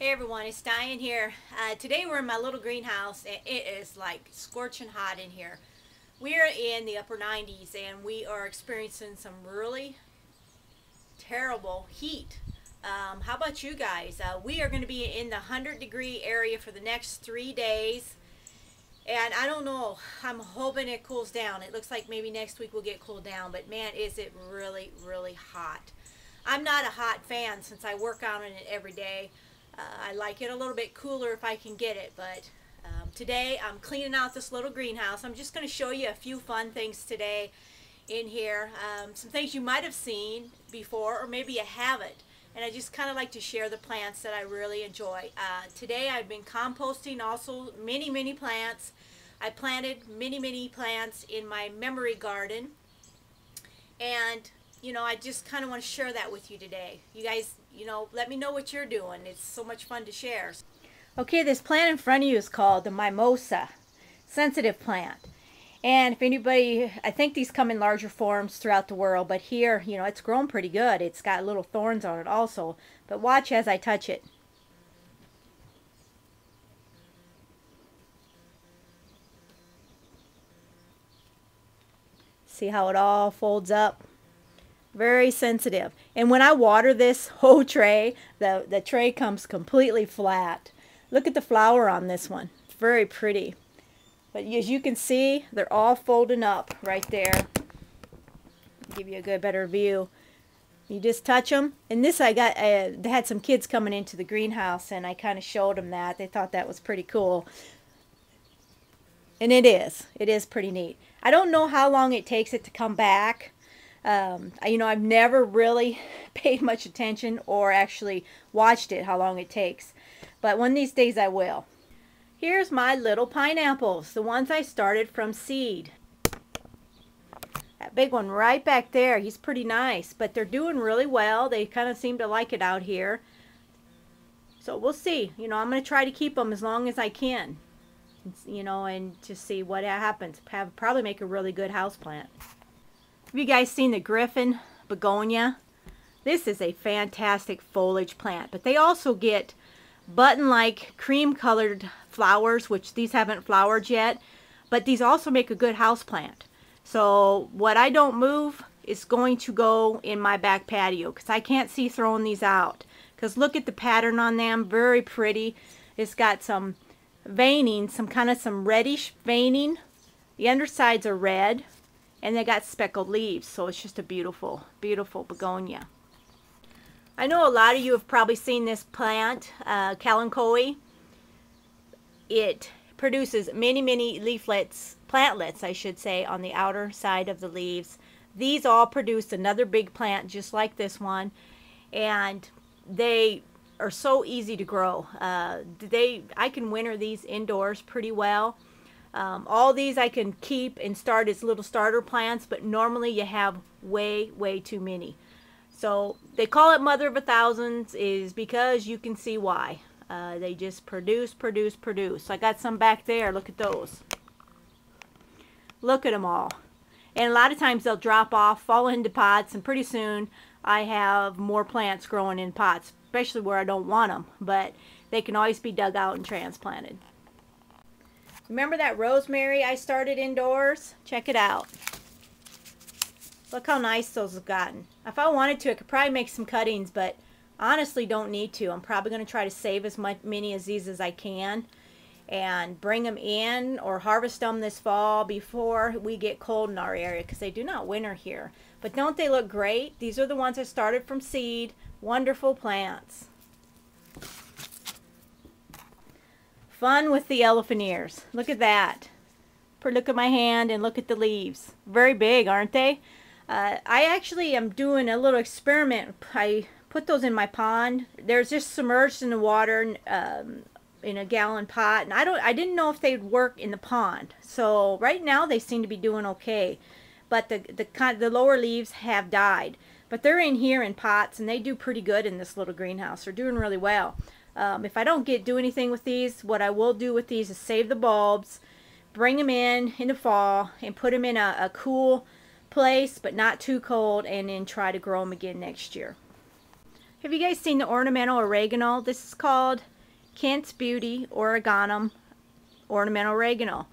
Hey everyone, it's Diane here. Today we're in my little greenhouse and it is like scorching hot in here. We're in the upper 90s and we are experiencing some really terrible heat. How about you guys? We are going to be in the 100-degree area for the next 3 days. And I don't know, I'm hoping it cools down. It looks like maybe next week we'll get cooled down, but man, is it really, really hot. I'm not a hot fan since I work on it every day. I like it a little bit cooler if I can get it, but today I'm cleaning out this little greenhouse. I'm just going to show you a few fun things today in here. Some things you might have seen before or maybe you haven't. And I just kind of like to share the plants that I really enjoy. Today I've been composting also many plants. I planted many plants in my memory garden. And you know, I just kind of want to share that with you today. You guys, you know, let me know what you're doing. It's so much fun to share. Okay, this plant in front of you is called the Mimosa sensitive plant. And if anybody, I think these come in larger forms throughout the world, but here, you know, it's grown pretty good. It's got little thorns on it also. But watch as I touch it. See how it all folds up? Very sensitive. And when I water this whole tray, the tray comes completely flat. Look at the flower on this one. It's very pretty. But as you can see, they're all folding up right there. Give you a good, better view. You just touch them. And this I got, they had some kids coming into the greenhouse and I kind of showed them that. They thought that was pretty cool. And it is. It is pretty neat. I don't know how long it takes it to come back. You know, I've never really paid much attention or actually watched it, how long it takes. But one of these days I will. Here's my little pineapples, the ones I started from seed. That big one right back there, he's pretty nice, but they're doing really well. They kind of seem to like it out here. So we'll see. You know, I'm going to try to keep them as long as I can. You know, and just see what happens. Probably make a really good houseplant. Have you guys seen the Griffin Begonia? This is a fantastic foliage plant, but they also get button-like cream-colored flowers, which these haven't flowered yet, but these also make a good house plant. So what I don't move is going to go in my back patio because I can't see throwing these out. Because look at the pattern on them, very pretty. It's got some veining, some reddish veining. The undersides are red. And they got speckled leaves, so it's just a beautiful, beautiful begonia. I know a lot of you have probably seen this plant, Kalanchoe. It produces many leaflets, plantlets I should say, on the outer side of the leaves. These all produce another big plant just like this one, and they are so easy to grow. I can winter these indoors pretty well. All these I can keep and start as little starter plants, but normally you have way too many. So they call it mother of a thousands is because you can see why. They just produce. I got some back there. Look at those. Look at them all. And a lot of times they'll drop off, fall into pots, and pretty soon I have more plants growing in pots, especially where I don't want them. But they can always be dug out and transplanted. Remember that rosemary I started indoors? Check it out. Look how nice those have gotten. If I wanted to, I could probably make some cuttings, but honestly don't need to. I'm probably going to try to save as many of these as I can and bring them in or harvest them this fall before we get cold in our area because they do not winter here. But don't they look great? These are the ones I started from seed. Wonderful plants. Fun with the elephant ears. Look at that. Look at my hand and look at the leaves. Very big, aren't they? I actually am doing a little experiment. I put those in my pond. They're just submerged in the water in a gallon pot, and I didn't know if they'd work in the pond. So right now they seem to be doing okay, but the lower leaves have died. But they're in here in pots, and they do pretty good in this little greenhouse. They're doing really well. If I don't do anything with these, what I will do with these is save the bulbs, bring them in the fall, and put them in a cool place, but not too cold, and then try to grow them again next year. Have you guys seen the ornamental oregano? This is called Kent's Beauty Oregano Ornamental Oregano.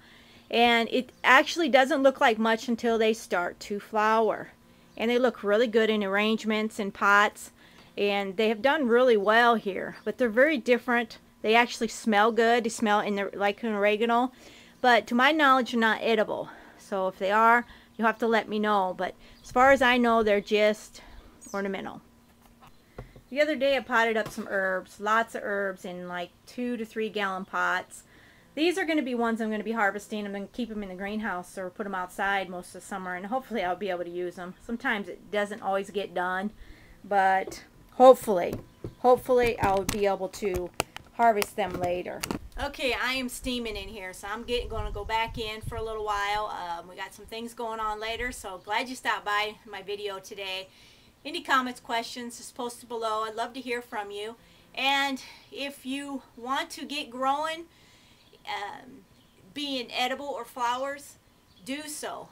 And it actually doesn't look like much until they start to flower. And they look really good in arrangements and pots. And they have done really well here. But they're very different. They actually smell good. They smell like an oregano. But to my knowledge, they're not edible. So if they are, you'll have to let me know. But as far as I know, they're just ornamental. The other day I potted up some herbs. Lots of herbs in like 2 to 3 gallon pots. These are going to be ones I'm going to be harvesting. I'm going to keep them in the greenhouse or put them outside most of the summer, and hopefully I'll be able to use them. Sometimes it doesn't always get done, but hopefully I'll be able to harvest them later. Okay, I am steaming in here, so I'm going to go back in for a little while. We got some things going on later, so glad you stopped by my video today. Any comments, questions, just post it below. I'd love to hear from you. And if you want to get growing, being edible or flowers, do so.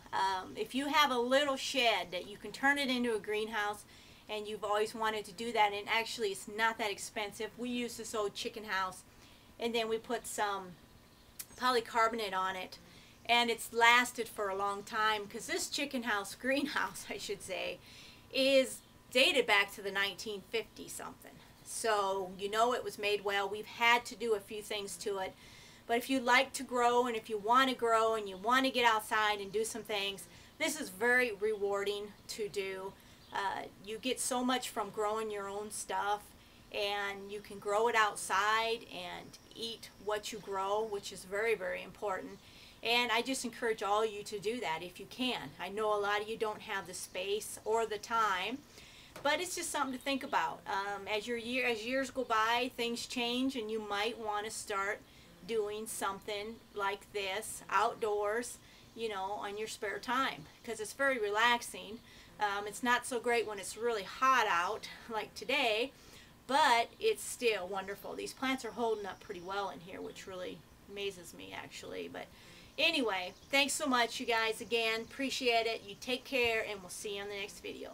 If you have a little shed that you can turn it into a greenhouse, and you've always wanted to do that, and actually it's not that expensive. We use this old chicken house, and then we put some polycarbonate on it, and it's lasted for a long time, because this chicken house, greenhouse I should say, is dated back to the 1950 something. So you know it was made well. We've had to do a few things to it. But if you like to grow, and if you want to grow, and you want to get outside and do some things, this is very rewarding to do. You get so much from growing your own stuff, and you can grow it outside and eat what you grow, which is very, very important. And I just encourage all of you to do that if you can. I know a lot of you don't have the space or the time, but it's just something to think about. As years go by, things change, and you might want to start doing something like this outdoors, you know, on your spare time, because it's very relaxing. It's not so great when it's really hot out like today, but it's still wonderful. These plants are holding up pretty well in here, which really amazes me actually. But anyway, thanks so much you guys again. Appreciate it. You take care, and we'll see you on the next video.